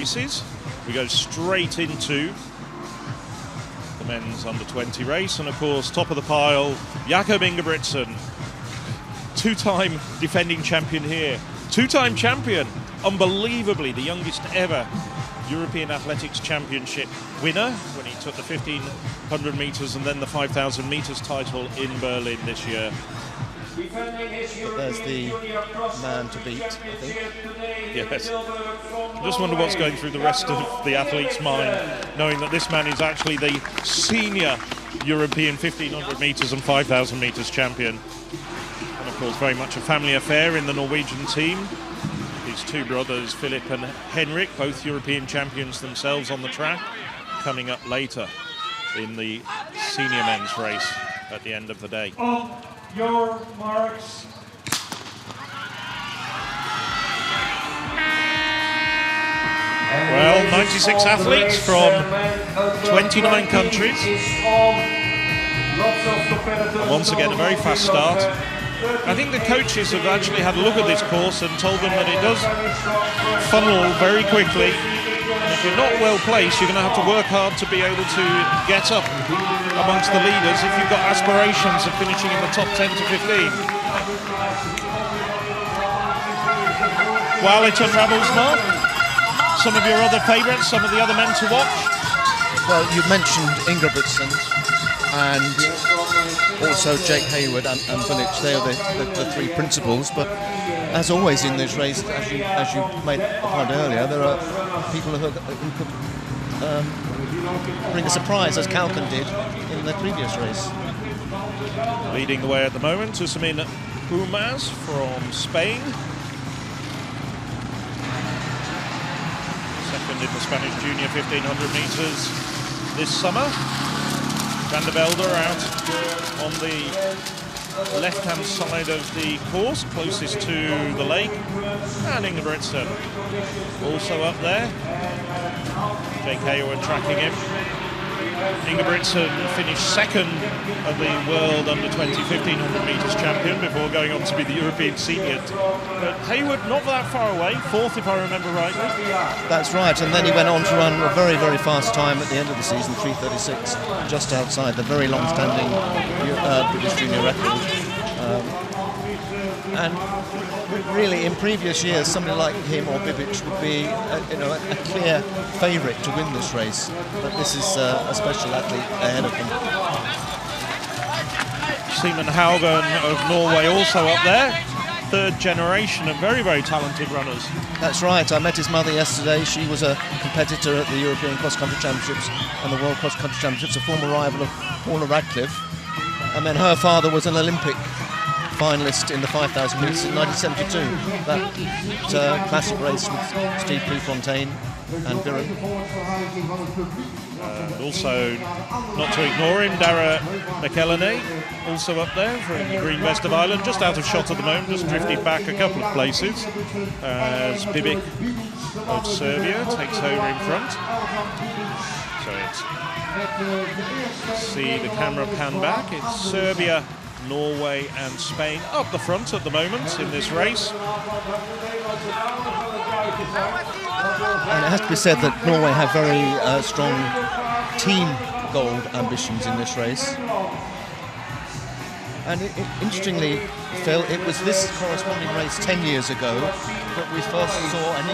races. We go straight into the men's under-20 race, and of course, top of the pile, Jakob Ingebrigtsen, two-time defending champion here, two-time champion, unbelievably the youngest ever European Athletics Championship winner when he took the 1500 metres and then the 5000 metres title in Berlin this year. But there's the man to beat, I think. Yes. I just wonder what's going through the rest of the athlete's mind, knowing that this man is actually the senior European 1500 metres and 5000 metres champion. And of course, very much a family affair in the Norwegian team. His two brothers, Filip and Henrik, both European champions themselves on the track, coming up later in the senior men's race at the end of the day. On your marks. Well, 96 athletes from 29 countries. And once again, a very fast start. I think the coaches have actually had a look at this course and told them that it does funnel very quickly. And if you're not well placed, you're going to have to work hard to be able to get up amongst the leaders if you've got aspirations of finishing in the top 10 to 15. While it unravels, Mark, some of your other favourites, some of the other men to watch? Well, you mentioned Ingebrigtsen and also Jake Hayward and Village. They are the three principals, but as always in this race, as you made the point earlier, there are people who could bring a surprise, as Kalkin did in the previous race. Leading the way at the moment, Tussamin Pumas from Spain. Second in the Spanish Junior 1500 metres this summer. Van der Velde out on the left-hand side of the course, closest to the lake, and Ingebrigtsen also up there. Jake Hayward tracking him. Ingebrigtsen finished second of the World Under-20 1500 metres champion before going on to be the European senior. But Hayward not that far away, fourth if I remember rightly. That's right, and then he went on to run a very, very fast time at the end of the season, 3:36, just outside the very long-standing British junior record. And really, in previous years, somebody like him or Bibic would be, a clear favourite to win this race. But this is a special athlete ahead of him. Simen Haugen of Norway also up there. Third generation of very, very talented runners. That's right. I met his mother yesterday. She was a competitor at the European Cross Country Championships and the World Cross Country Championships, a former rival of Paula Radcliffe. And then her father was an Olympic finalist in the 5,000 metres in 1972. That classic race with Steve Prefontaine and Viren. And also, not to ignore him, Dara McElhenney, also up there from the green vest of Ireland, just out of shot at the moment, just drifted back a couple of places as Bibic of Serbia takes over in front. So it's, see the camera pan back, it's Serbia, Norway and Spain up the front at the moment in this race. And it has to be said that Norway have very strong team gold ambitions in this race. And interestingly, Phil, it was this corresponding race 10 years ago that we first saw an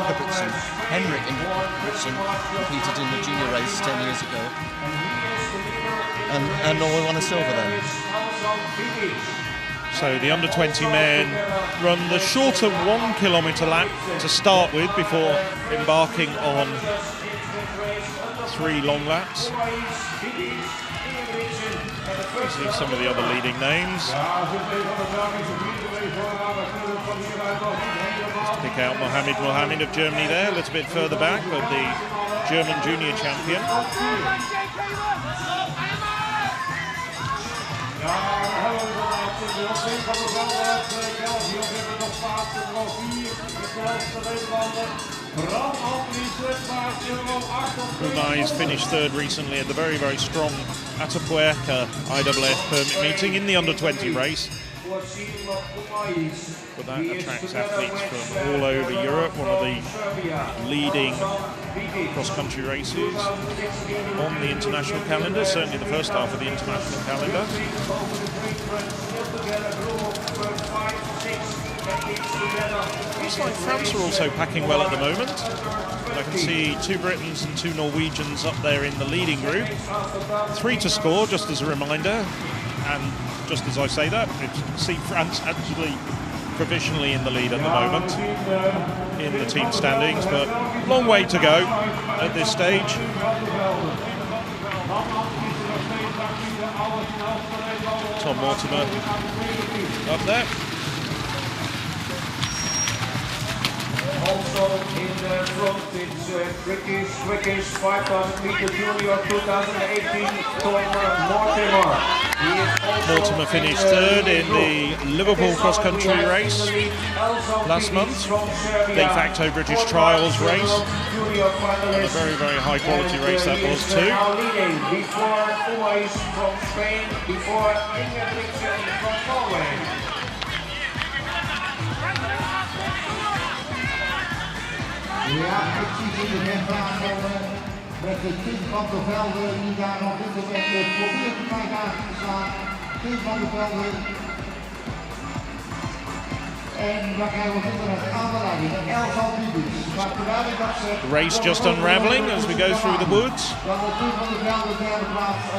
Henrik Ingebrigtsen competed in the junior race 10 years ago. And Norway won a silver then. So the under-20 men run the shorter 1 kilometre lap to start with before embarking on 3 long laps. See some of the other leading names. Just pick out Mohammed of Germany there, a little bit further back, but the German junior champion. Brunei's finished third recently at the very, very strong Atapuerca IAAF permit meeting in the under-20 race. But that attracts athletes from all over Europe, one of the leading cross-country races on the international calendar, certainly the first half of the international calendar. Looks like France are also packing well at the moment. I can see 2 Britons and 2 Norwegians up there in the leading group. 3 to score, just as a reminder. And just as I say that, you can see France actually provisionally in the lead at the moment in the team standings, but long way to go at this stage. Tom Mortimer up there. Also in the front, it's British 5,000 meter junior 2018, Tom Mortimer. Mortimer finished 3rd in the Liverpool cross-country race last month, de facto British trials race. And a very, very high-quality race that was too. Now leading before Umais from Spain, before Ingebrigtsen from Norway. Ja, ik zie ze er net aankomen met de Tim van der Velde die daar op dit moment probeert de tijd aan te slaan. Tim van der Velde. En we krijgen we zitten met aanleiding. Els al maar terwijl ik dat zeg... The race just unravelling as we go through the woods.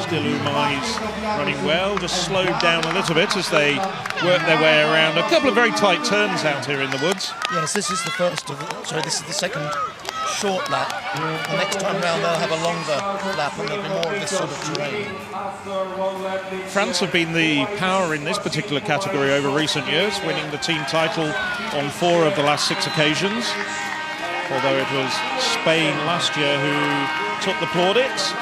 Still Umais running well, just slowed down a little bit as they work their way around a couple of very tight turns out here in the woods. Yes, this is the first of, this is the second short lap. The next time round they'll have a longer lap and there'll be more of this sort of terrain. France have been the power in this particular category over recent years, winning the team title on 4 of the last 6 occasions. Although it was Spain last year who took the plaudits.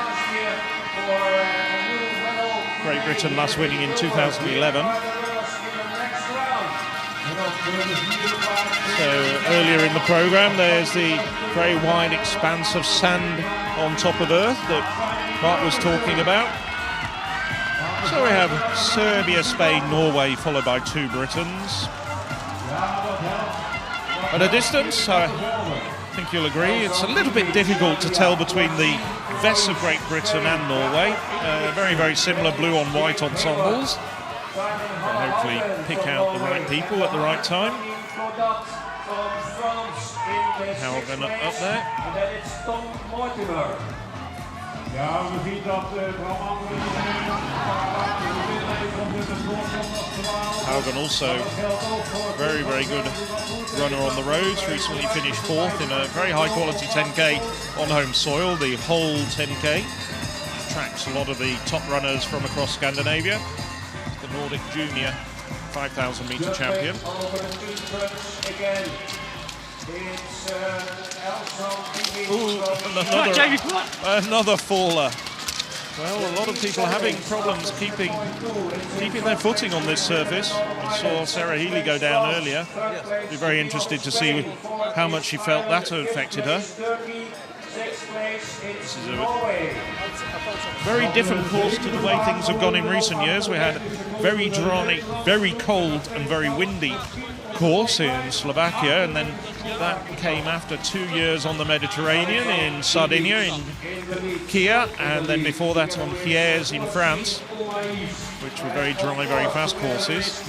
Great Britain last winning in 2011. So earlier in the programme there's the very wide expanse of sand on top of Earth that Mark was talking about. So we have Serbia, Spain, Norway, followed by 2 Britons. At a distance, I think you'll agree, it's a little bit difficult to tell between the vests of Great Britain and Norway. Very, very similar blue on white ensembles. And hopefully pick out the right people at the right time. Haugen up there. And then it's Tom Mortimer. Ja, we zien dat Haugen also very, very good runner on the roads. Recently finished 4th in a very high quality 10k on home soil, the whole 10k. Tracks a lot of the top runners from across Scandinavia. The Nordic Junior 5,000 meter champion. Ooh, another faller. Well, a lot of people are having problems keeping their footing on this surface. We saw Sarah Healy go down earlier. Be very interested to see how much she felt that had affected her. This is a very different course to the way things have gone in recent years. We had very dry, very cold and very windy course in Slovakia, and then that came after 2 years on the Mediterranean in Sardinia, in Kia, and then before that on Hyères in France, which were very dry, very fast courses.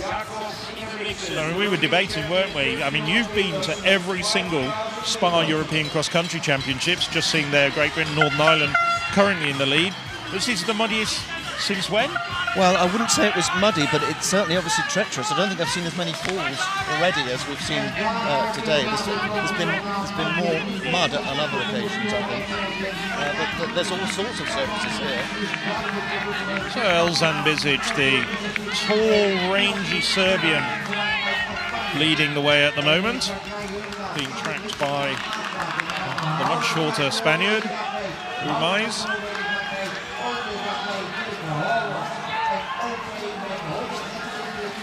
So we were debating, weren't we? I mean, you've been to every single SPAR European Cross-Country Championships, just seeing there Great Britain, Northern Ireland currently in the lead. This is the muddiest since when? Well, I wouldn't say it was muddy, but it's certainly obviously treacherous. I don't think I've seen as many falls already as we've seen today. There's been more mud on other occasions, I think. But there's all sorts of surfaces here. So Elzan Bizic, the tall, rangy Serbian, leading the way at the moment, being tracked by the much shorter Spaniard, Umais.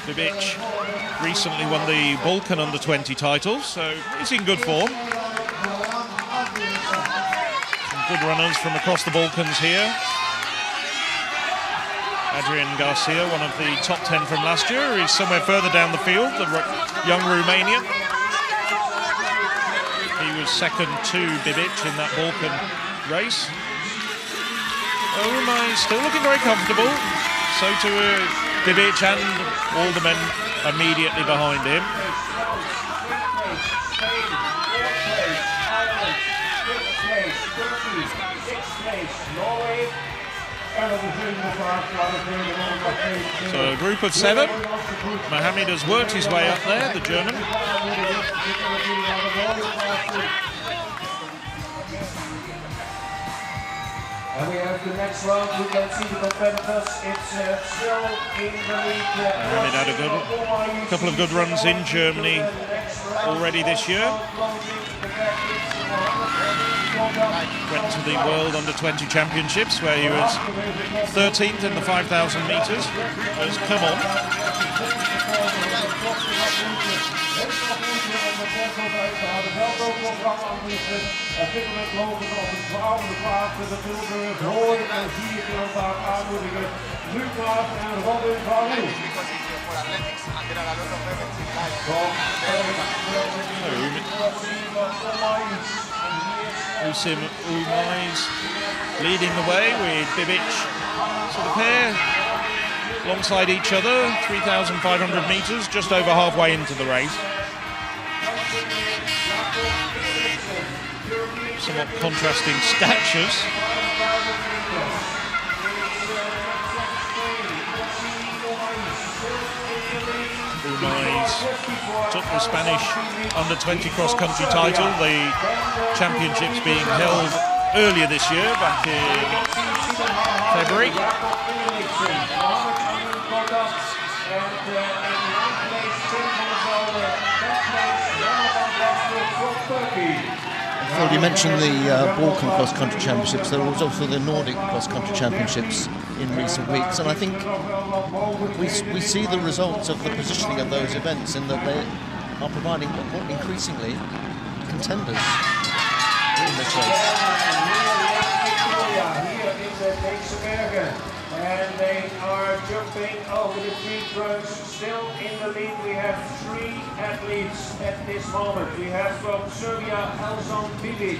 Bibic recently won the Balkan under-20 titles, so he's in good form. Some good runners from across the Balkans here. Adrian Garcia, one of the top 10 from last year, is somewhere further down the field, the young Romanian. He was second to Bibic in that Balkan race. Umay still looking very comfortable. So too Bibic and all the men immediately behind him. So a group of 7. Mohammed has worked his way up there, the German. And we have the next round. We can see the competitors. It's still in the lead. Mohammed had a couple of good runs in Germany already this year. Went to the World Under-20 Championships where he was 13th in the 5,000 metres. Has come on. Usim Umais leading the way with Bibic. So the pair alongside each other, 3,500 metres, just over halfway into the race. Somewhat contrasting statures. Umais took the Spanish under-20 cross-country title, the championships being held earlier this year, back in February. Phil, you mentioned the Balkan cross-country championships. There was also the Nordic cross-country championships in recent weeks, and I think we see the results of the positioning of those events in that they are providing increasingly contenders in this race. And they are jumping over the 3 trucks. Still in the lead, we have 3 athletes at this moment. We have from Serbia, Elzon Bibic.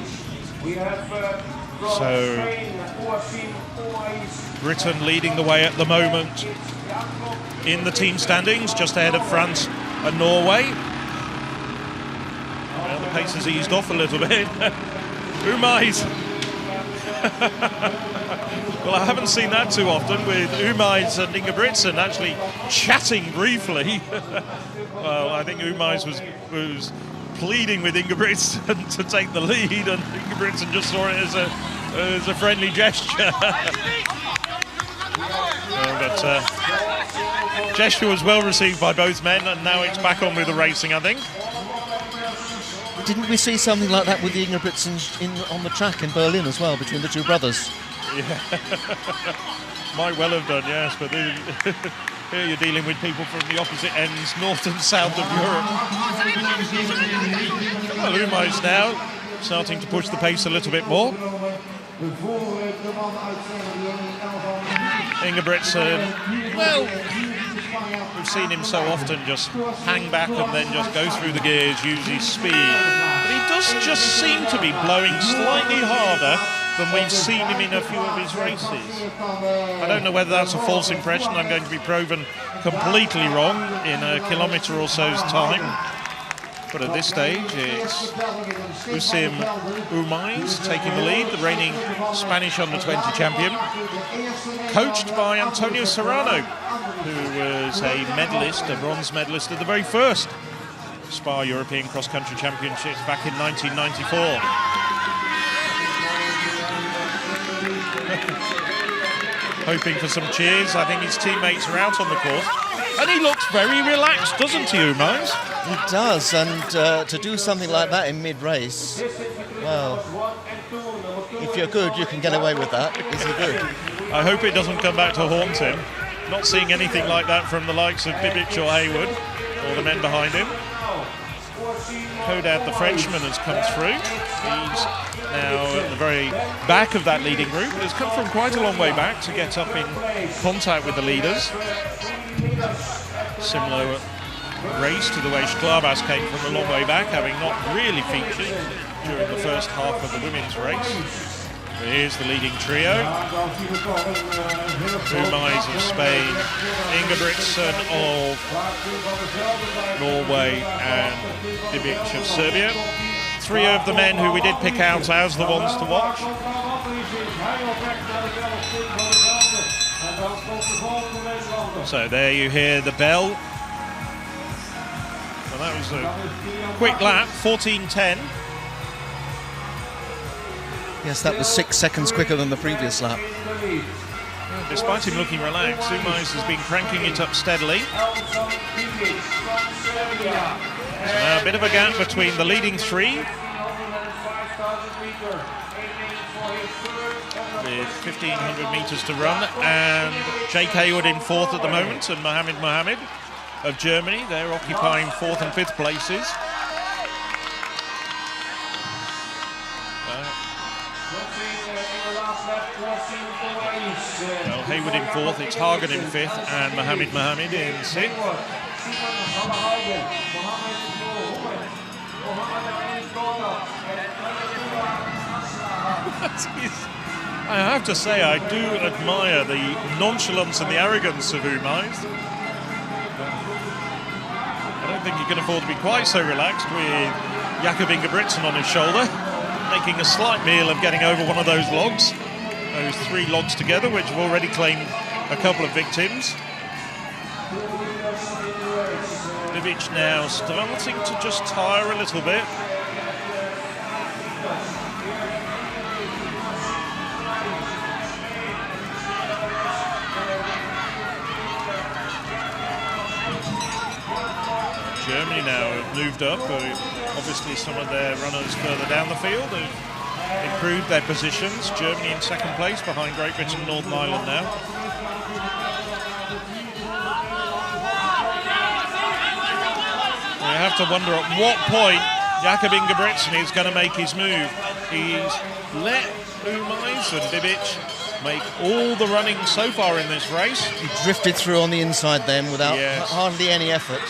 We have from Spain, Uasim Umais. Britain leading the way at the moment in the team standings, just ahead of France and Norway. Well, the pace has eased off a little bit. Umais. Well, I haven't seen that too often, with Umais and Ingebrigtsen actually chatting briefly. Well, I think Umais was pleading with Ingebrigtsen to take the lead, and Ingebrigtsen just saw it as a friendly gesture. But gesture was well received by both men, and now it's back on with the racing, I think. Didn't we see something like that with the Ingebrigtsen on the track in Berlin as well, between the two brothers? Yeah, might well have done, yes, but here you're dealing with people from the opposite ends, north and south of Europe. Well, Umais now starting to push the pace a little bit more. Ingebrigtsen, well, we've seen him so often just hang back and then just go through the gears, use his speed. But he does just seem to be blowing slightly harder than we've seen him in a few of his races. I don't know whether that's a false impression. I'm going to be proven completely wrong in a kilometre or so's time. But at this stage, it's Usim Umais taking the lead, the reigning Spanish under-20 champion, coached by Antonio Serrano, who was a medalist, a bronze medalist at the very first SPAR European Cross-Country Championships back in 1994. Hoping for some cheers. I think his teammates are out on the course. And he looks very relaxed, doesn't he, Umais? He does, and to do something like that in mid-race, well, if you're good, you can get away with that. Is he good? I hope it doesn't come back to haunt him. Not seeing anything like that from the likes of Bibic or Hayward, or the men behind him. Kodad, the Frenchman, has come through. He's now at the very back of that leading group, but has come from quite a long way back to get up in contact with the leaders. Similar race to the Welsh Club, as came from a long way back, having not really featured during the first half of the women's race. But here's the leading trio. Umais of Spain, Ingebrigtsen of Norway, and Bibic of Serbia. Three of the men who we did pick out as the ones to watch. So there you hear the bell. Well, that was a quick lap, 14:10. Yes, that was 6 seconds quicker than the previous lap. Despite him looking relaxed, Umais has been cranking it up steadily. So now a bit of a gap between the leading three, with 1,500 metres to run, and Jake Hayward in fourth at the moment, and Mohammed of Germany. They're occupying fourth and fifth places. Well, Hayward in fourth, it's Hagen in fifth, and Mohammed in sixth. I have to say, I do admire the nonchalance and the arrogance of Umais. I don't think he can afford to be quite so relaxed with Jakob Ingebrigtsen on his shoulder, making a slight meal of getting over one of those logs. Those three logs together, which have already claimed a couple of victims. Bibic now starting to just tire a little bit. Germany now have moved up. Obviously some of their runners further down the field have improved their positions. Germany in second place behind Great Britain and Northern Ireland now. You have to wonder at what point Jakob Ingebrigtsen is going to make his move. He's let Umais and Bibic make all the running so far in this race. He drifted through on the inside then without hardly any effort.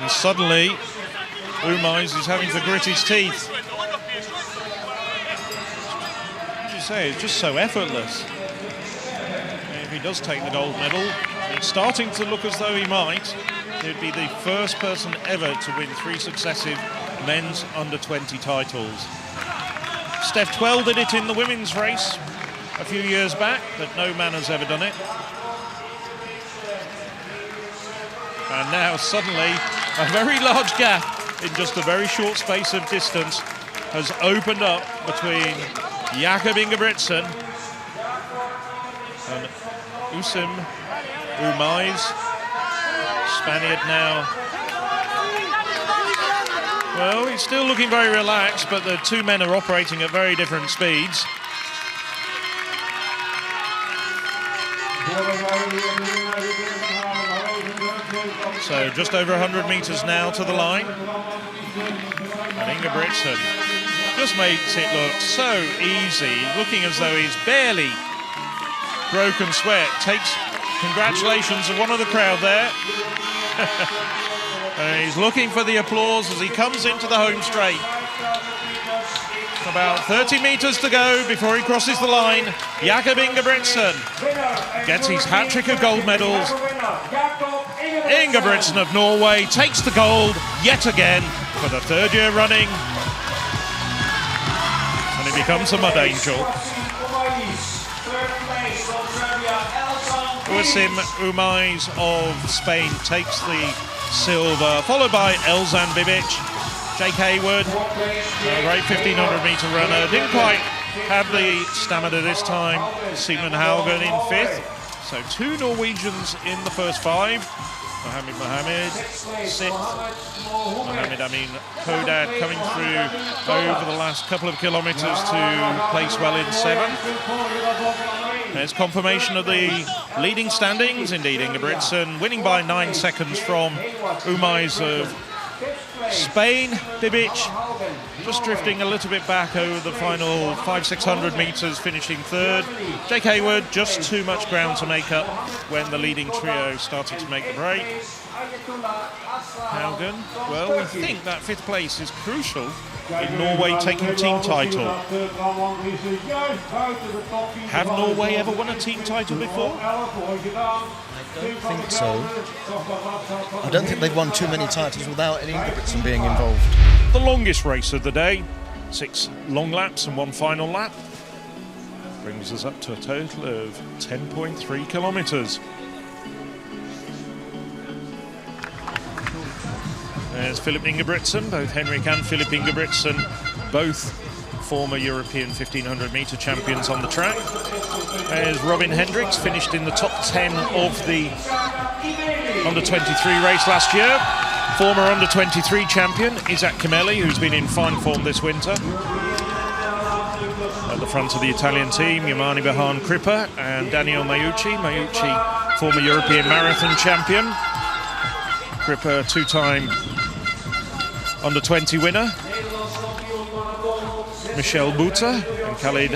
And suddenly, Umais is having to grit his teeth. What do you say? It's just so effortless. If he does take the gold medal, it's starting to look as though he might. He'd be the first person ever to win 3 successive men's under-20 titles. Steph Twell did it in the women's race a few years back, but no man has ever done it. And now suddenly a very large gap in just a very short space of distance has opened up between Jakob Ingebrigtsen and Umais, Spaniard now. Well, he's still looking very relaxed, but the two men are operating at very different speeds. So just over 100 metres now to the line. And Ingebrigtsen just makes it look so easy, looking as though he's barely broken sweat. Takes congratulations of one of the crowd there. And he's looking for the applause as he comes into the home straight. About 30 metres to go before he crosses the line. Jakob Ingebrigtsen gets his hat-trick of gold medals. Ingebrigtsen of Norway takes the gold yet again for the third year running. And he becomes a mud angel. Umais of Spain takes the silver, followed by Elzan Bibic. Jake Hayward, a great 1,500 metre runner, didn't quite have the stamina this time. Simon Haugen in fifth. So 2 Norwegians in the first 5. Mohammed, sixth. Mohammed Amin Kodad coming through over the last couple of kilometres to place well in 7th. There's confirmation of the leading standings. Indeed, Ingebrigtsen winning by 9 seconds from Umais of Spain. Bibic just drifting a little bit back over the final 500-600 metres, finishing third. Jake Hayward, just too much ground to make up when the leading trio started to make the break. Haugen, well, we think that 5th place is crucial in Norway taking team title. Have Norway ever won a team title before? I don't think so. I don't think they've won too many titles without any Ingebrigtsen being involved. The longest race of the day, 6 long laps and 1 final lap, brings us up to a total of 10.3 kilometres. There's Filip Ingebrigtsen, both Henrik and Filip Ingebrigtsen, both former European 1500-metre champions on the track. There's Robin Hendricks, finished in the top 10 of the under-23 race last year. Former under-23 champion Isaac Kimeli, who's been in fine form this winter. At the front of the Italian team, Yamani Bahan Kripa and Daniel Maiucci. Maiucci, former European marathon champion. Kripa, 2-time under-20 winner. Michel Buta and Khalid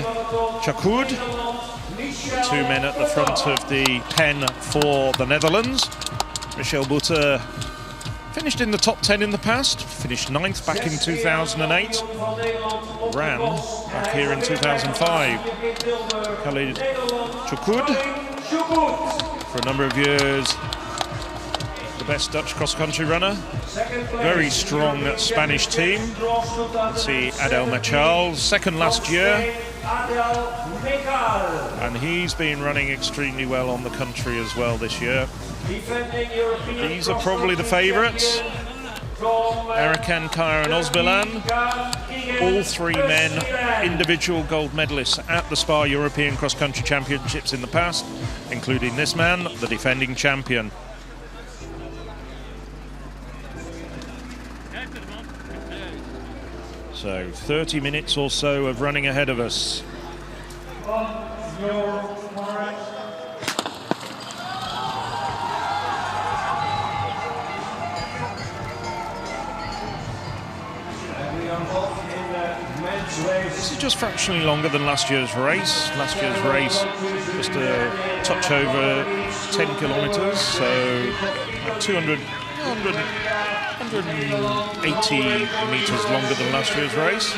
Chakoud, 2 men at the front of the pen for the Netherlands. Michel Buta finished in the top 10 in the past, finished 9th back in 2008, ran back here in 2005. Khalid Chakoud, for a number of years, the best Dutch cross-country runner. Very strong Spanish team. Let's see Adel Machal, 2nd last year. And he's been running extremely well on the country as well this year. These are probably the favourites. Arakan, Kaya and Osbilan. All 3 men individual gold medalists at the SPAR European Cross-Country Championships in the past, including this man, the defending champion. So 30 minutes or so of running ahead of us. This is just fractionally longer than last year's race. Last year's race, just a touch over 10 kilometres, so 180 metres longer than last year's race.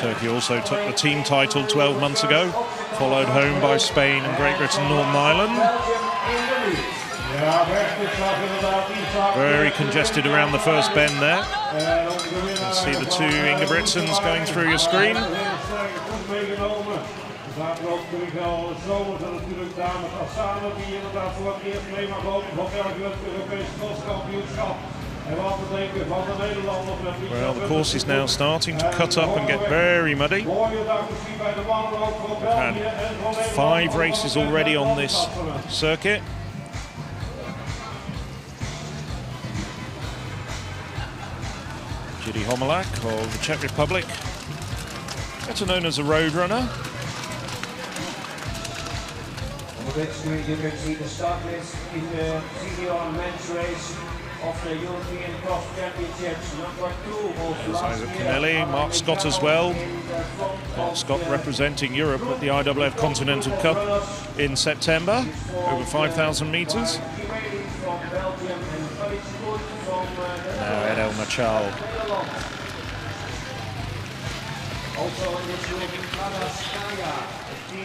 Turkey also took the team title 12 months ago, followed home by Spain and Great Britain, Northern Ireland. Very congested around the first bend there. You can see the 2 Ingebrigtsens going through your screen. Well, the course is now starting to cut up and get very muddy. We've had 5 races already on this circuit. Jiri Homolak of the Czech Republic, better known as a road runner. On the big screen you can see the start list in the senior men's race of the European Cross Championships. Number 2 was last year. Kimeli, Mark Scott as well. Mark Scott representing Europe at the IAAF Continental Cup in September, over 5,000 metres. Now Adel Machal.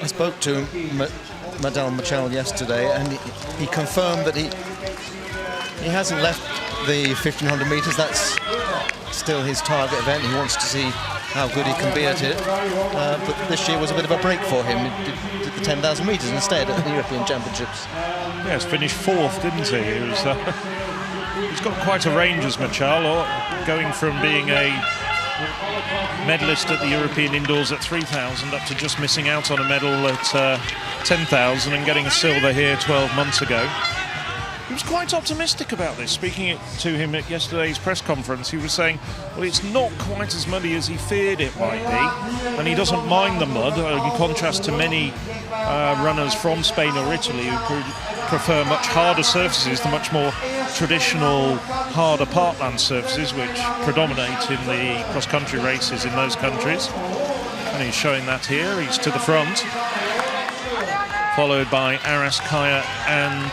I spoke to Adel Machal yesterday, and he confirmed that he hasn't left the 1500 metres. That's still his target event. He wants to see how good he can be at it. But this year was a bit of a break for him. He did the 10,000 metres instead at the European Championships. Yes, finished 4th, didn't he? He's got quite a range as Machal, going from being a medalist at the European Indoors at 3,000 up to just missing out on a medal at 10,000 and getting a silver here 12 months ago. He was quite optimistic about this. Speaking to him at yesterday's press conference, he was saying, well, it's not quite as muddy as he feared it might be, and he doesn't mind the mud, in contrast to many runners from Spain or Italy who prefer much harder surfaces, the much more traditional harder parkland surfaces which predominate in the cross-country races in those countries. And he's showing that here. He's to the front, followed by Aras Kaya and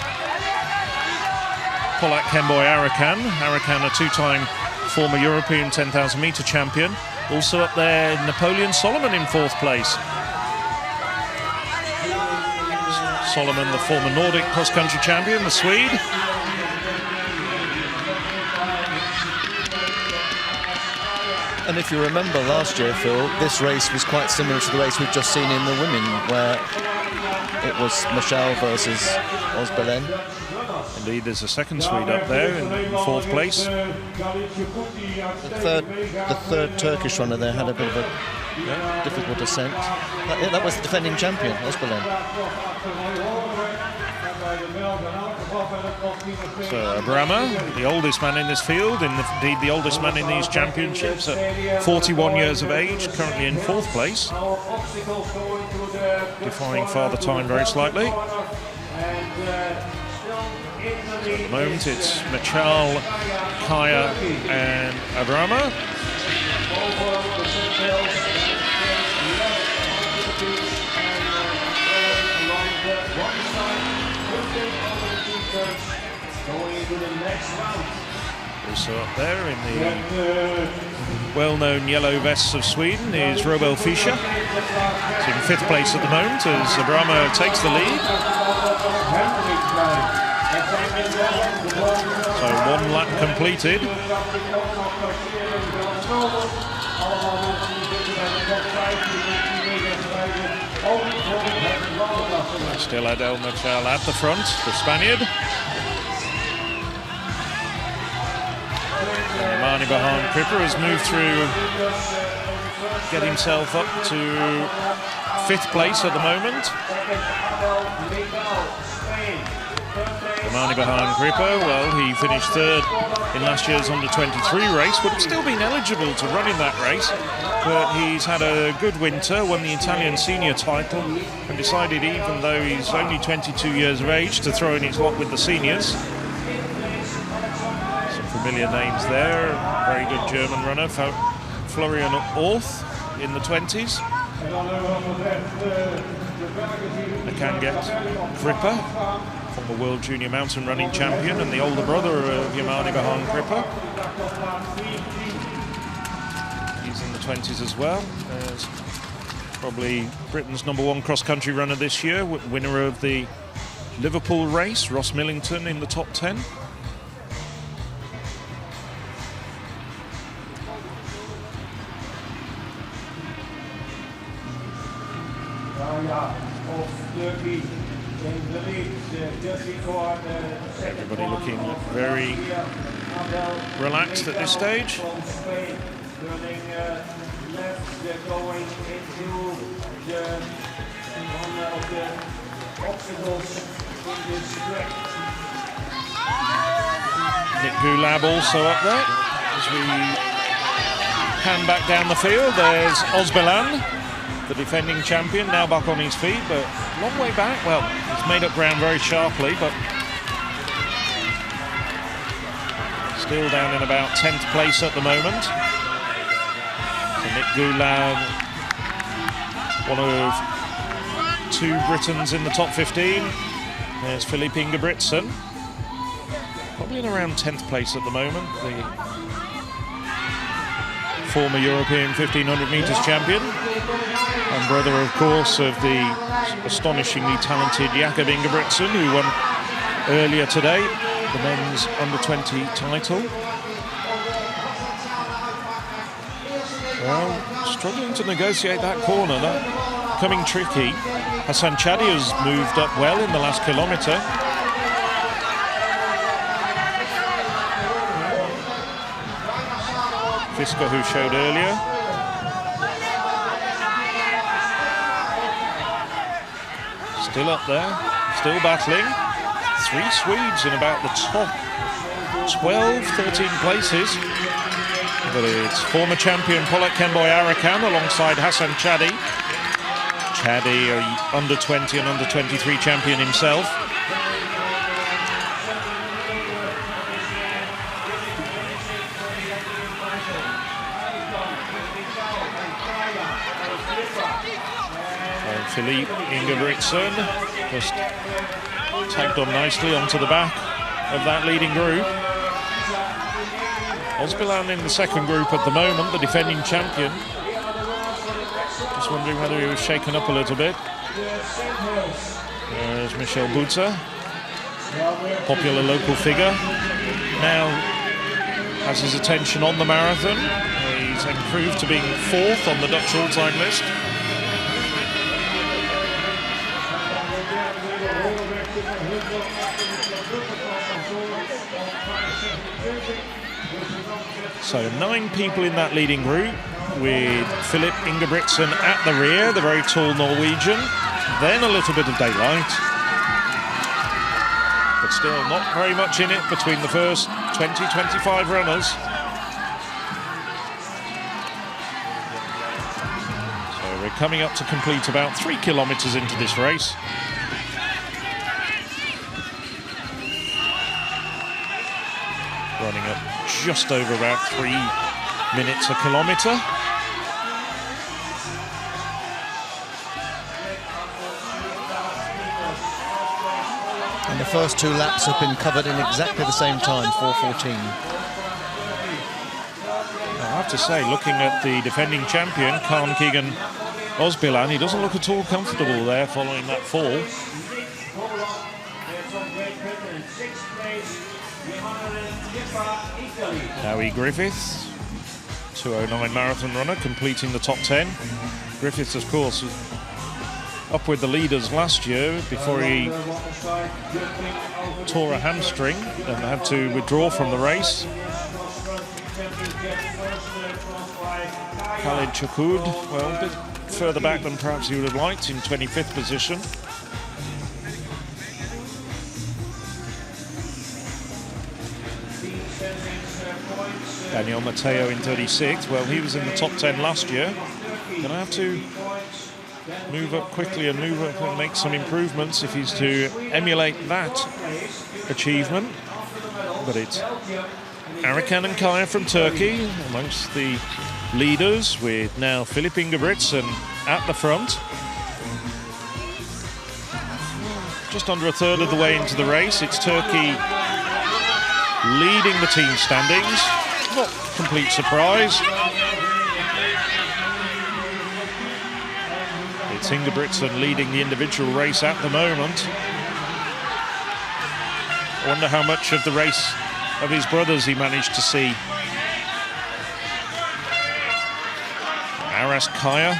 Polak Kemboy Arakan. Arakan, a two-time former European 10,000 metre champion. Also up there, Napoleon Solomon in 4th place. Solomon, the former Nordic cross-country champion, the Swede. And if you remember last year, Phil, this race was quite similar to the race we've just seen in the women, where it was Michelle versus Osbelen. Indeed, there's a second Swede up there in 4th place. The third Turkish runner there had a bit of a difficult descent. That was the defending champion, Osbelen. So Abrama, the oldest man in this field, indeed the oldest man in these championships, at 41 years of age, currently in 4th place, defying father time very slightly. So at the moment it's Michal, Kaya and Abrama. Also up there in the well-known yellow vests of Sweden is Robel Fischer. He's in 5th place at the moment as Abrama takes the lead. So 1 lap completed. Still Adel Michel at the front, the Spaniard. Mani Bahan Kripper has moved through, get himself up to 5th place at the moment. Mani Bahan Kripper, well, he finished 3rd in last year's under-23 race, would have still been eligible to run in that race, but he's had a good winter, won the Italian senior title, and decided, even though he's only 22 years of age, to throw in his lot with the seniors. Familiar names there. Very good German runner, Florian Orth in the 20s. They can get Kripper, former world junior mountain running champion and the older brother of Yamani Bahan Kripper. He's in the 20s as well. There's probably Britain's #1 cross-country runner this year, winner of the Liverpool race, Ross Millington in the top 10. Everybody looking very relaxed at this stage. Nick Gulab also up there. As we pan back down the field, there's Osbelen, the defending champion, now back on his feet, but long way back. Well, he's made up ground very sharply, but still down in about 10th place at the moment. So Nick Gulab, one of 2 Britons in the top 15. There's Filip Ingebrigtsen, probably in around 10th place at the moment, the former European 1500 metres champion, and brother, of course, of the astonishingly talented Jakob Ingebrigtsen, who won earlier today the men's under-20 title. Well, struggling to negotiate that corner, that coming tricky. Hassan Chadi has moved up well in the last kilometre. Fisker, who showed earlier. Still up there, still battling. 3 Swedes in about the top 12, 13 places. But it's former champion Polak Kemboy Arakan alongside Hassan Chadi. Chadi, a under-20 and under-23 champion himself. And Filip Ingebrigtsen just tagged on nicely onto the back of that leading group. Osbilan in the second group at the moment, the defending champion. Just wondering whether he was shaken up a little bit. There's Michel Buta, popular local figure. Now has his attention on the marathon. He's improved to being 4th on the Dutch all-time list. So 9 people in that leading group, with Filip Ingebrigtsen at the rear, the very tall Norwegian. Then a little bit of daylight. But still not very much in it between the first 20-25 runners. So we're coming up to complete about 3 kilometers into this race. Running at just over about 3 minutes a kilometre. And the first 2 laps have been covered in exactly the same time, 4:14. I have to say, looking at the defending champion, Khan Keegan Osbilan, he doesn't look at all comfortable there following that fall. Howie Griffiths, 2:09 marathon runner, completing the top 10. Griffiths, of course, was up with the leaders last year before he tore a hamstring and had to withdraw from the race. Khalid Chakoud, well, a bit further back than perhaps he would have liked, in 25th position. Daniel Mateo in 36th. Well, he was in the top 10 last year. Gonna have to move up quickly and move up and make some improvements if he's to emulate that achievement. But it's Arakan and Kaya from Turkey amongst the leaders, with now Filip Ingebrigtsen at the front. Just under a third of the way into the race, it's Turkey leading the team standings. Not complete surprise. It's Ingebrigtsen leading the individual race at the moment. I wonder how much of the race of his brothers he managed to see. Aras Kaya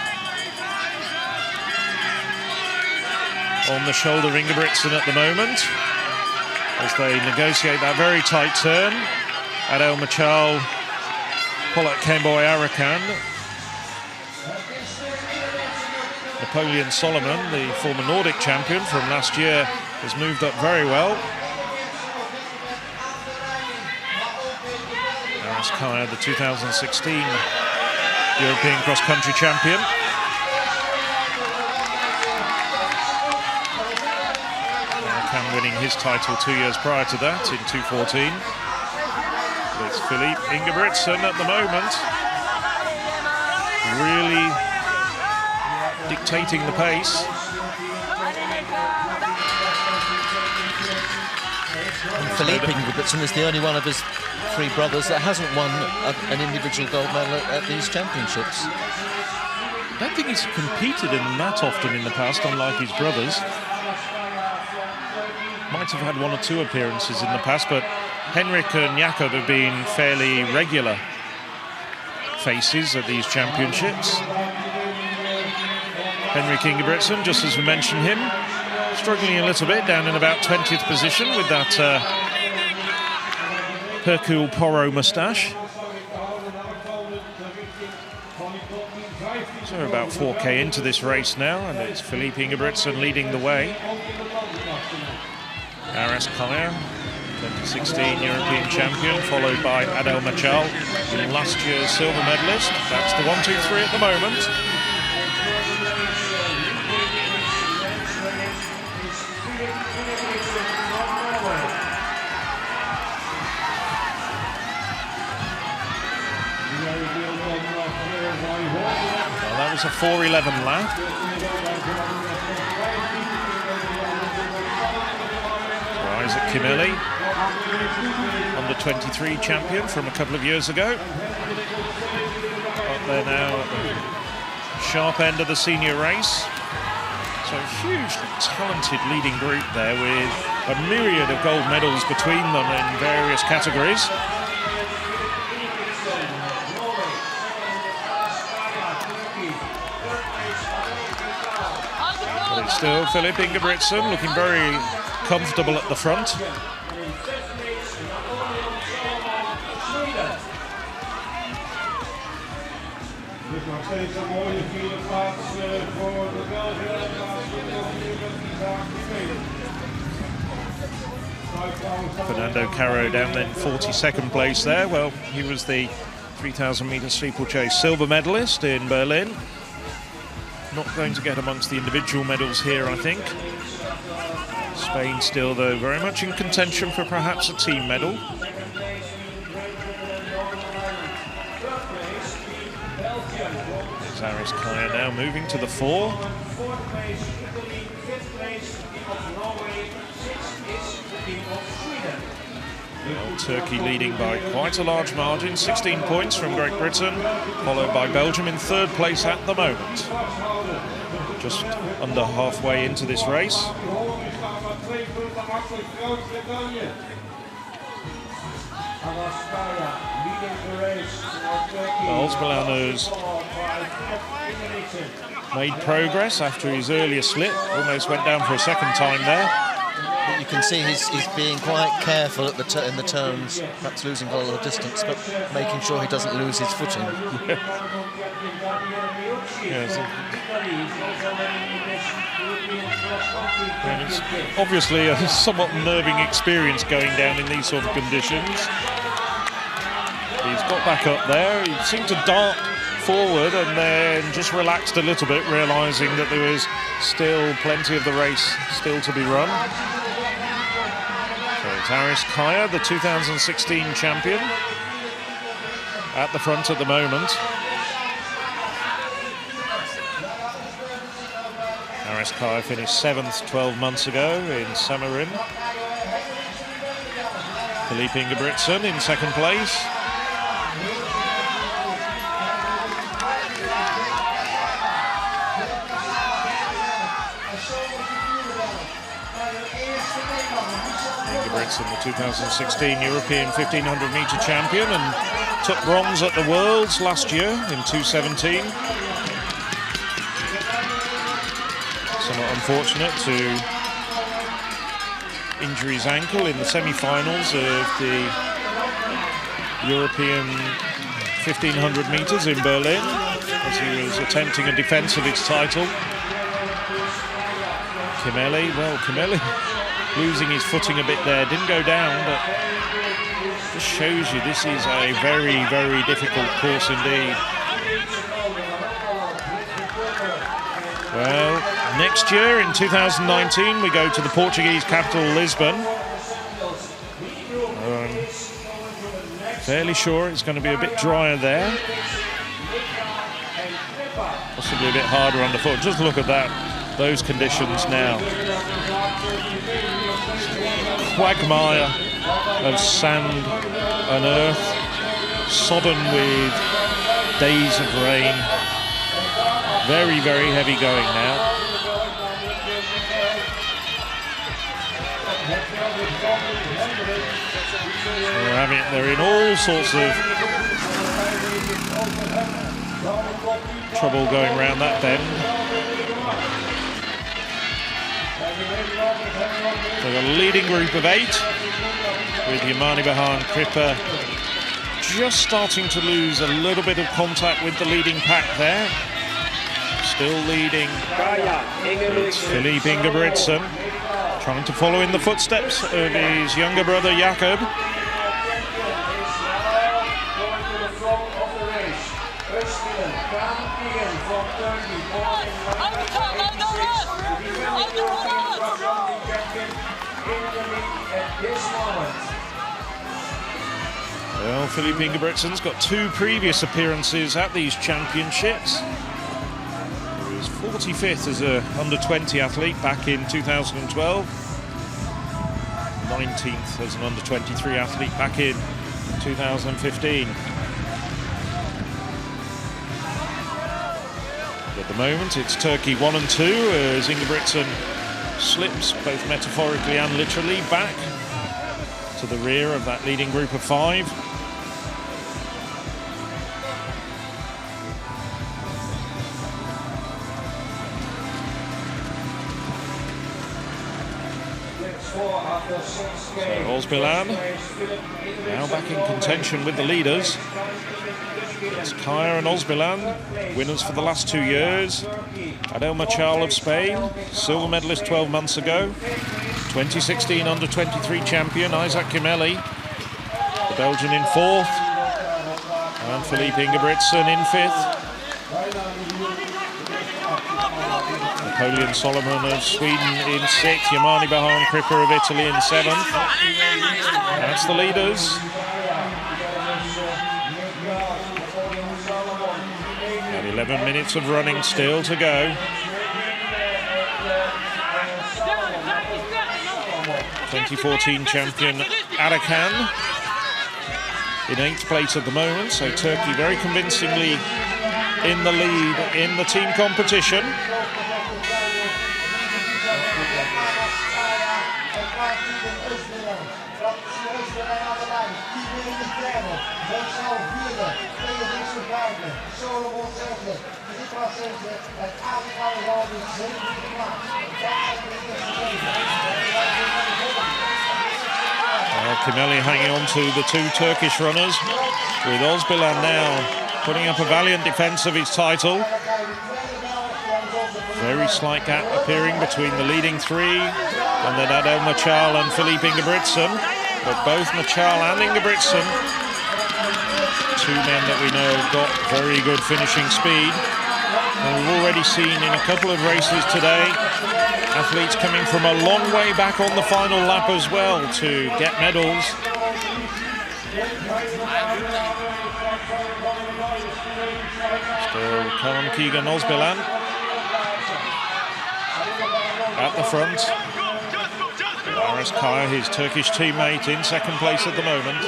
on the shoulder of Ingebrigtsen at the moment as they negotiate that very tight turn. Adel Machal, Polak Kemboy Arakan. Napoleon Solomon, the former Nordic champion from last year, has moved up very well. Aras Kaya, the 2016 European cross-country champion. Arakan winning his title 2 years prior to that in 2014. It's Filip Ingebrigtsen at the moment, really dictating the pace. And Filip Ingebrigtsen is the only one of his 3 brothers that hasn't won an individual gold medal at these championships. I don't think he's competed in that often in the past, unlike his brothers. Might have had 1 or 2 appearances in the past, but Henrik and Jakob have been fairly regular faces at these championships. Henrik Ingebrigtsen, just as we mentioned him, struggling a little bit, down in about 20th position with that Hercule Poirot moustache. So we're about 4K into this race now, and it's Filip Ingebrigtsen leading the way. Aras Kaya, 2016 European champion, followed by Adel Machal, last year's silver medalist. That's the 1, 2, 3 at the moment. Well, that was There's a 4:11 lap. Isaac Kimeli, under 23 champion from a couple of years ago. But they're now at the sharp end of the senior race. So a hugely talented leading group there with a myriad of gold medals between them in various categories. But it's still Filip Ingebrigtsen looking very comfortable at the front. Fernando Caro down then 42nd place there. Well, he was the 3,000 metre steeplechase silver medalist in Berlin. Not going to get amongst the individual medals here, I think. Spain still, though, very much in contention for perhaps a team medal. Aris Kaya now moving to the 4. Well, Turkey leading by quite a large margin, 16 points from Great Britain, followed by Belgium in 3rd place at the moment. Just under halfway into this race. Osbalanu's made progress after his earlier slip, almost went down for a second time there. But you can see he's being quite careful at in the turns, perhaps losing a lot of distance, but making sure he doesn't lose his footing. Yes. And it's obviously a somewhat nerving experience going down in these sort of conditions. He's got back up there. He seemed to dart forward and then just relaxed a little bit, realising that there was still plenty of the race still to be run. So it's Aris Kaya, the 2016 champion, at the front at the moment. Aris Kaya finished 7th 12 months ago in Samarin. Filip Ingebrigtsen in 2nd place. Ingebrigtsen, the 2016 European 1500 metre champion, and took bronze at the Worlds last year in 2:17. Somewhat unfortunate to injure his ankle in the semi-finals of the European 1500 metres in Berlin as he was attempting a defence of his title. Kimeli, well, Kimeli losing his footing a bit there, didn't go down, but just shows you this is a very, very difficult course indeed. Well, next year in 2019 we go to the Portuguese capital, Lisbon. Fairly sure it's going to be a bit drier there. Possibly a bit harder underfoot. Just look at that, those conditions now. Quagmire of sand and earth, sodden with days of rain. Very, very heavy going now. They're in all sorts of trouble going around that bend. They've got a leading group of 8 with Yamani Bahan Kripa just starting to lose a little bit of contact with the leading pack there. Still leading, it's Filip Ingebrigtsen, trying to follow in the footsteps of his younger brother Jakob. Well, Filip Ingebrigtsen's got 2 previous appearances at these championships. 45th as a under-20 athlete back in 2012. 19th as an under-23 athlete back in 2015. At the moment, it's Turkey 1 and 2 as Ingebrigtsen slips both metaphorically and literally back to the rear of that leading group of 5. So Osbilan now back in contention with the leaders. It's Kaya and Osbilan, winners for the last 2 years. Adel Machal of Spain, silver medalist 12 months ago. 2016 under-23 champion Isaac Kimeli, the Belgian in 4th. And Filip Ingebrigtsen in 5th. Napoleon Solomon of Sweden in 6th. Yamani Bahan Kripper of Italy in 7th. That's the leaders. And 11 minutes of running still to go. 2014 champion Arakan in 8th place at the moment, so Turkey very convincingly in the lead in the team competition. Kimeli hanging on to the 2 Turkish runners, with Osbilan now putting up a valiant defence of his title. Very slight gap appearing between the leading 3 and then Adel Machal and Filip Ingebrigtsen. But both Machal and Ingebrigtsen, 2 men that we know have got very good finishing speed. And we've already seen in a couple of races today athletes coming from a long way back on the final lap as well to get medals. Still Kaan Keegan Osbilan at the front. Aras Kaya, his Turkish teammate, in 2nd place at the moment.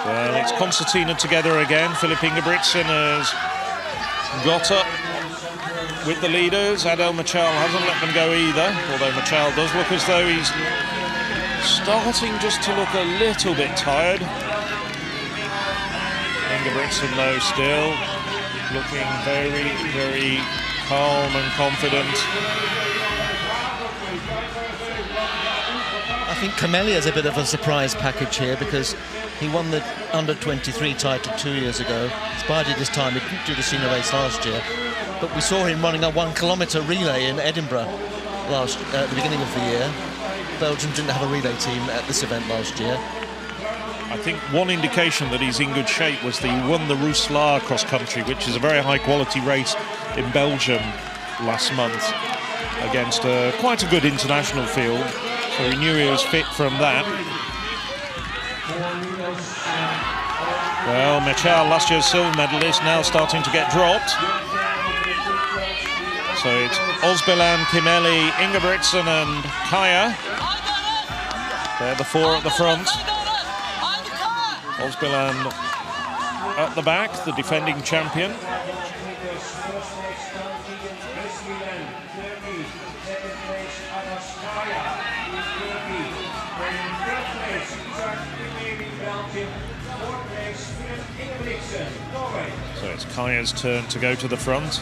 Well, it's concertina together again. Filip Ingebrigtsen has got up with the leaders. Adel Machal hasn't let them go either, although Machal does look as though he's starting just to look a little bit tired. Ingebrigtsen, though, still looking very, very calm and confident. I think Kimeli is a bit of a surprise package here because he won the under-23 title 2 years ago. Bided his time, he didn't do the senior race last year. But we saw him running a 1 kilometre relay in Edinburgh at the beginning of the year. Belgium didn't have a relay team at this event last year. I think one indication that he's in good shape was that he won the Rousselard cross country, which is a very high quality race in Belgium last month against quite a good international field. So he knew he was fit from that. Well, Machal, last year's silver medalist, now starting to get dropped. So it's Osbilan, Kimeli, Ingebrigtsen and Kaya. They're the 4 at the front. Osbilan at the back, the defending champion. So it's Kaya's turn to go to the front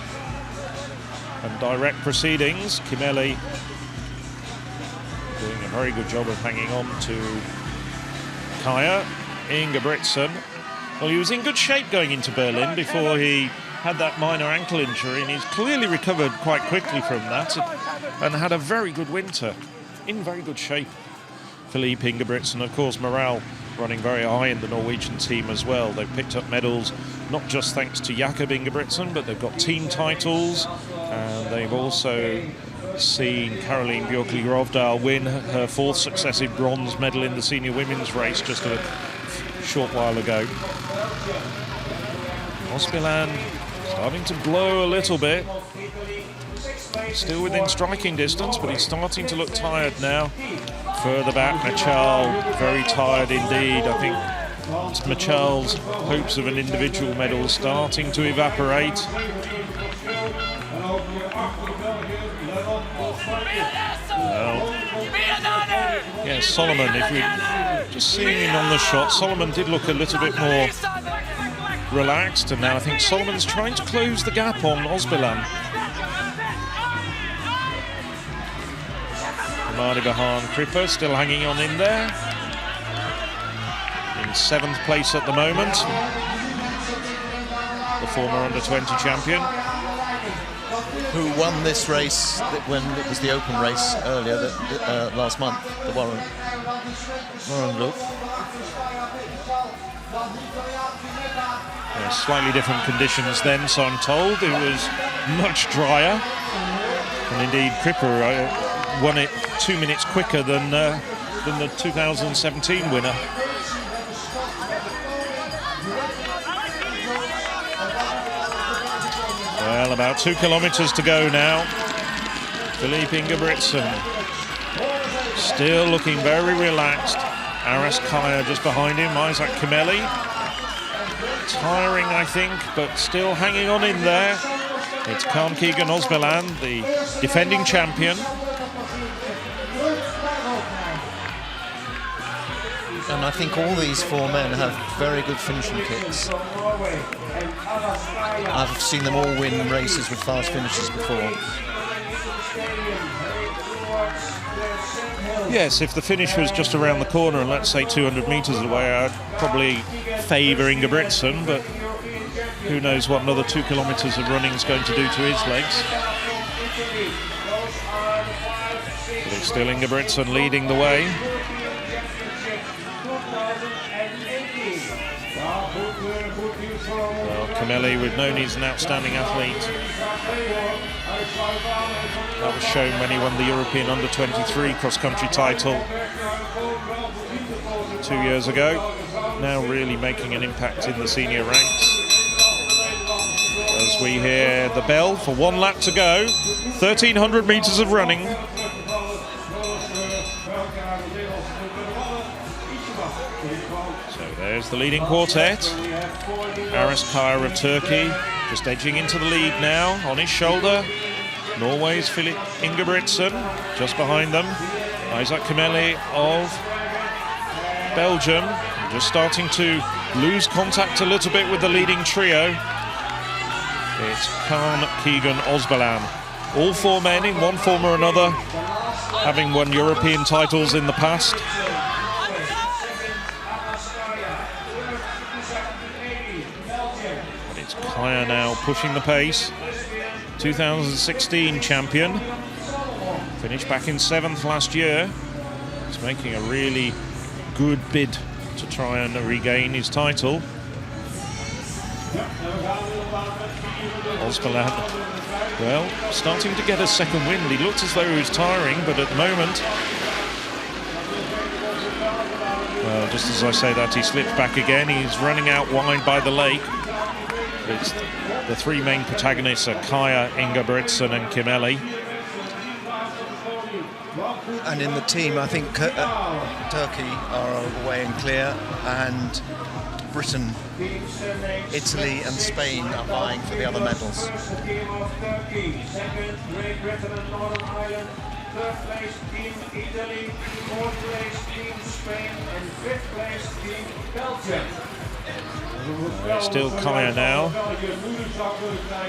and direct proceedings. Kimeli doing a very good job of hanging on to Kaya. Ingebrigtsen, well, he was in good shape going into Berlin before he had that minor ankle injury, and he's clearly recovered quite quickly from that and had a very good winter. In very good shape. Filip Ingebrigtsen, of course, morale running very high in the Norwegian team as well. They've picked up medals, not just thanks to Jakob Ingebrigtsen, but they've got team titles, and they've also seen Caroline Björkli-Grovdal win her 4th successive bronze medal in the senior women's race just a short while ago. Osbilan starting to blow a little bit. Still within striking distance, but he's starting to look tired now. Further back, Michal, very tired indeed. I think it's Michal's hopes of an individual medal starting to evaporate. Well, yeah, Solomon, if we just seeing him on the shot, Solomon did look a little bit more relaxed, and now I think Solomon's trying to close the gap on Osbilan. Mardibahan Kripa still hanging on in there. In 7th place at the moment. The former under-20 champion. Who won this race when it was the open race earlier last month, the Warren Loop. Slightly different conditions then, so I'm told. It was much drier. And indeed, Kripa won it 2 minutes quicker than the 2017 winner. Well, about 2 kilometers to go now. Filip Ingebrigtsen still looking very relaxed. Aras Kaya just behind him. Isaac Kimeli tiring, I think, but still hanging on in there. It's Khan Keegan Osbilan, the defending champion. And I think all these 4 men have very good finishing kicks. I've seen them all win races with fast finishes before. Yes, if the finish was just around the corner and let's say 200 metres away, I'd probably favour Ingebrigtsen, but who knows what another 2 kilometres of running is going to do to his legs. But it's still Ingebrigtsen leading the way. Well, Kimeli, we've known he's an outstanding athlete. That was shown when he won the European Under-23 cross-country title 2 years ago. Now really making an impact in the senior ranks. As we hear the bell for 1 lap to go, 1,300 metres of running. So there's the leading quartet. Aras Kaya of Turkey just edging into the lead now on his shoulder. Norway's Filip Ingebrigtsen just behind them. Isaac Kimeli of Belgium just starting to lose contact a little bit with the leading trio. It's Khan Keegan Osbilan. All 4 men in one form or another having won European titles in the past. But it's Kaya now pushing the pace. 2016 champion. Finished back in 7th last year. He's making a really good bid to try and regain his title. Osbilan, well, starting to get a second wind. He looked as though he was tiring, but at the moment, well, just as I say that, he slips back again. He's running out wide by the lake. It's the 3 main protagonists are Kaya, Ingebrigtsen and Kimeli. And in the team, I think Turkey are away and clear, and Britain, Italy and Spain are vying for the other medals. Team of Turkey, 2nd Great Britain and Northern Ireland, 3rd place Team Italy, 4th place Team Spain and 5th place Team Belgium. Still Kaya now.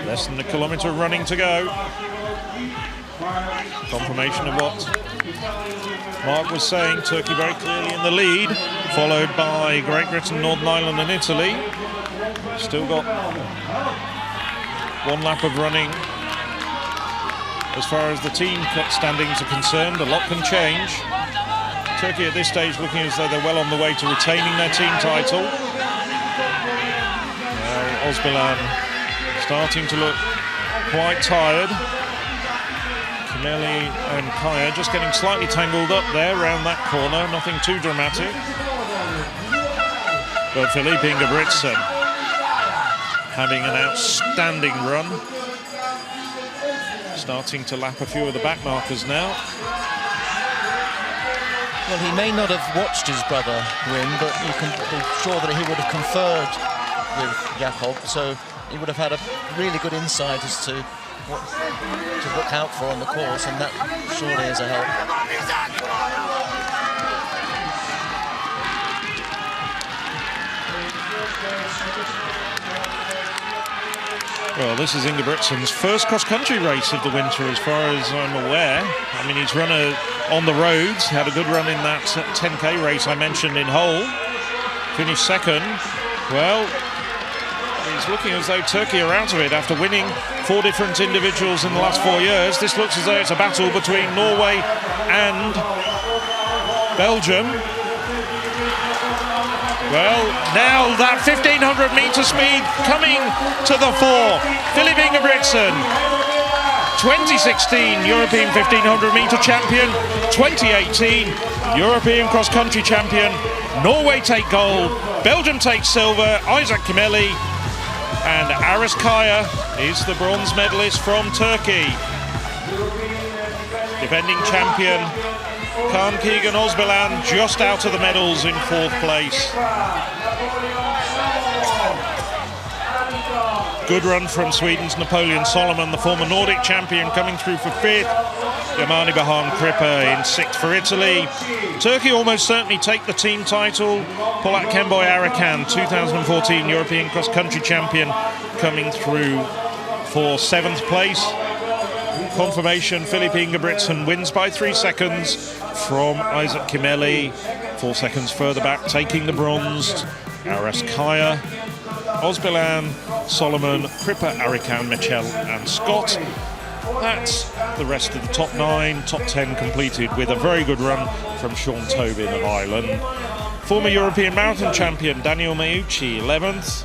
Less than a kilometre of running to go. Confirmation of what Mark was saying. Turkey very clearly in the lead, followed by Great Britain, Northern Ireland and Italy. Still got 1 lap of running. As far as the team standings are concerned, a lot can change. Turkey at this stage looking as though they're well on the way to retaining their team title. Osbilan starting to look quite tired. Kimeli and Kaya just getting slightly tangled up there around that corner, nothing too dramatic. But Filip Ingebrigtsen having an outstanding run. Starting to lap a few of the back markers now. Well, he may not have watched his brother win, but you can be sure that he would have conferred with Jakob, so he would have had a really good insight as to what to look out for on the course, and that surely is a help. Well, this is Ingebrigtsen's first cross-country race of the winter, as far as I'm aware. I mean, he's run on the roads, had a good run in that 10K race I mentioned in Hull. Finished second. Well, he's looking as though Turkey are out of it after winning 4 different individuals in the last 4 years. This looks as though it's a battle between Norway and Belgium. Well, now that 1,500 metre speed coming to the fore. Filip Ingebrigtsen, 2016 European 1,500 metre champion, 2018 European cross-country champion. Norway take gold, Belgium take silver, Isaac Kimeli, and Aras Kaya is the bronze medalist from Turkey. Defending champion Kaan Keegan Özbilan just out of the medals in 4th place. Good run from Sweden's Napoleon Solomon, the former Nordic champion, coming through for 5th. Yamani Bahan Kripa in 6th for Italy. Turkey almost certainly take the team title. Polat Kemboy Arakan, 2014 European cross-country champion, coming through for 7th place. Confirmation, Filip Ingebrigtsen wins by 3 seconds from Isaac Kimeli. 4 seconds further back, taking the bronze, Aras Kaya, Özbilan, Solomon, Kripa, Arakan, Mitchell and Scott. That's the rest of the top 9, top 10 completed with a very good run from Sean Tobin of Ireland. Former European marathon champion Daniel Meucci, 11th.